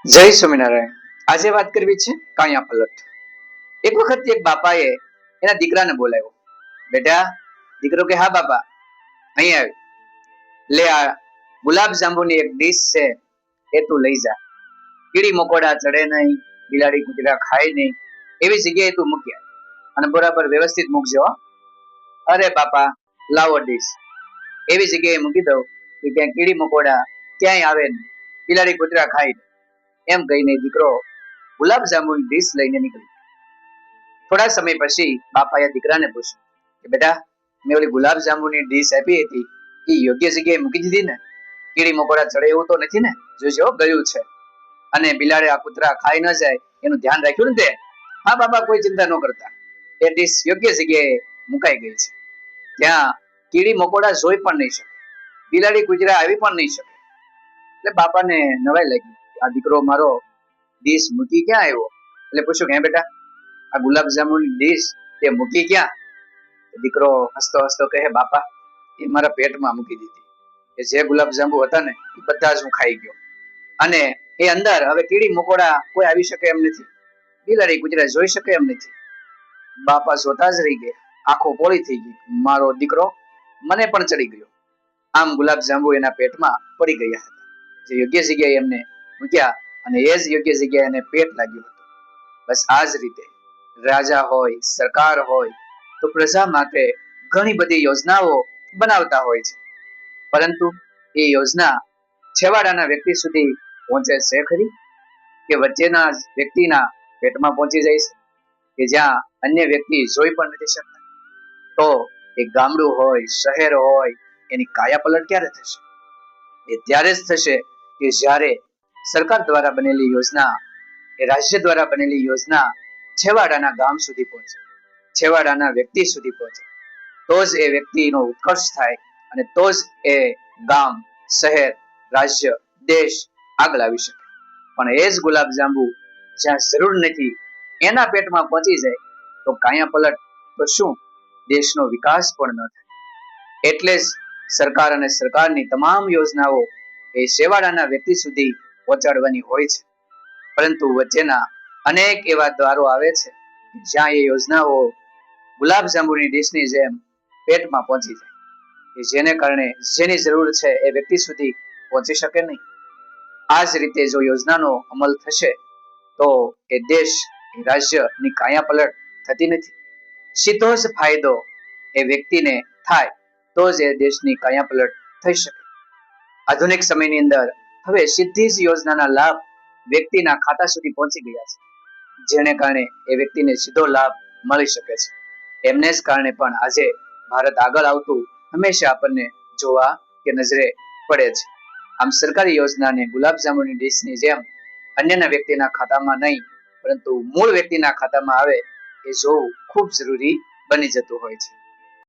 જય સ્વામિનારાયણ। આજે વાત કરવી છે કાયા પલટ। એક વખત એક બાપાએ એના દીકરાને બોલાવ્યો। બેટા, દીકરો કે હા બાપા, અહીં આવ, લે આ ગુલાબ જાંબુની એક ડીશ છે, એ તું લઈ જા। કીડી મકોડા ચડે નહીં, બિલાડી કૂતરા ખાય નહીં, એવી જગ્યાએ તું મૂકી આવ અને બરાબર વ્યવસ્થિત મૂકજો હો। અરે બાપા, લાવો ડીશ। એવી જગ્યાએ મૂકી દઉં કે ક્યાંય કીડી મકોડા ક્યાંય આવે નહીં, બિલાડી કૂતરા ખાય નહીં, એમ કહીને દીકરો ગુલાબ જાંબુની ડીશ લઈને નીકળી ગયો। થોડા સમય પછી બાપાએ દીકરાને પૂછ્યું કે બેટા, મેં ઓલી ગુલાબ જાંબુની ડીશ આપી હતી, એ યોગ્ય જગ્યાએ મૂકી દીધી ને? કીડી મકોડા ચડે એવું તો નથી ને? જોજો, ગયું છે, અને બિલાડી આ કૂતરા ખાઈ ન જાય એનું ધ્યાન રાખ્યું ને તે? હા બાપા, કોઈ ચિંતા ન કરતા, એ ડીશ યોગ્ય જગ્યાએ મુકાઈ ગઈ છે, ત્યાં કીડી મકોડા જોઈ પણ નહીં શકે, બિલાડી કૂતરા આવી પણ નહીં શકે। એટલે બાપાને નવાઈ લાગી, આ દીકરો મારો ડીશ મૂકી ક્યાં આવ્યો? એટલે પૂછ્યું કે બેટા, આ ગુલાબ જાંબુની ડીશ તે મૂકી ક્યાં? દીકરો હસતો હસતો કહે, બાપા, એ મારા પેટમાં મૂકી દીધી, કે જે ગુલાબ જાંબુ હતા ને એ બધા જ હું ખાઈ ગયો, અને એ અંદર હવે કીડી મકોડા કોઈ આવી શકે એમ નથી, બિલાડી કૂતરા જોઈ શકે એમ નથી। બાપા જોતા જ રહી ગયા, આંખો પોળી થઈ ગઈ, મારો દીકરો મને પણ ચડી ગયો। આમ ગુલાબ જાંબુ એના પેટમાં પડી ગયા હતા, જે યોગ્ય જગ્યાએ એમને મૂક્યા, અને એ જ યોગ્ય જગ્યાએ એને પેટ લાગ્યું હતું। બસ આ જ રીતે રાજા હોય, સરકાર હોય તો પ્રજા માટે ઘણી બધી યોજનાઓ બનાવતા હોય છે, પરંતુ એ યોજના છેવાડાના વ્યક્તિ સુધી પહોંચે છે ખરી, કે વચ્ચેના વ્યક્તિના પેટમાં પહોંચી જાય છે, કે જ્યાં અન્ય વ્યક્તિ જોઈ પણ નથી શકતા? તો એ ગામડું હોય, શહેર હોય, એની કાયા પલટ ક્યારે થશે? એ ત્યારે જ થશે કે જ્યારે સરકાર દ્વારા બનેલી યોજના, એ રાજ્ય દ્વારા બનેલી યોજના છેવાડાના ગામ સુધી પહોંચે, છેવાડાના વ્યક્તિ સુધી પહોંચે, તો જ એ વ્યક્તિનો ઉત્કર્ષ થાય, અને તો જ એ ગામ, શહેર, રાજ્ય, દેશ આગળ આવી શકે। પણ એ જ ગુલાબ જાંબુ જ્યાં જરૂર નથી એના પેટમાં પહોંચી જાય તો કાયા પલટ તો શું, દેશનો વિકાસ પણ ન થાય। એટલે જ સરકાર અને સરકારની તમામ યોજનાઓ એ છેવાડાના વ્યક્તિ સુધી પહોંચાડવાની હોય છે, પરંતુ વચ્ચેના અનેક એવા દ્વારો આવે છે જ્યાં એ યોજનાઓ ગુલાબ જાંબુની ડીશની જેમ પેટમાં પહોંચી જાય, કે જેને કારણે જેની જરૂર છે એ વ્યક્તિ સુધી પહોંચી શકે નહીં। આ જ રીતે જો યોજનાનો અમલ થશે તો એ દેશ, એ રાજ્યની કાયા પલટ થતી નથી, સીધો જ ફાયદો એ વ્યક્તિને થાય તો જ એ દેશની કાયા પલટ થઈ શકે। આધુનિક સમયની અંદર હવે સીધી જ યોજનાના લાભ વ્યક્તિના ખાતા સુધી પહોંચી ગયા છે, જેને કારણે એ વ્યક્તિને સીધો લાભ મળી શકે છે। એમને જ કારણે પણ આજે ભારત આગળ આવતું હંમેશા આપણને જોવા કે નજરે પડે છે। આમ સરકારી યોજનાને ગુલાબ જાંબુની ડીશની જેમ અન્યના વ્યક્તિના ખાતામાં નહીં, પરંતુ મૂળ વ્યક્તિના ખાતામાં આવે એ જોવું ખૂબ જરૂરી બની જતું હોય છે।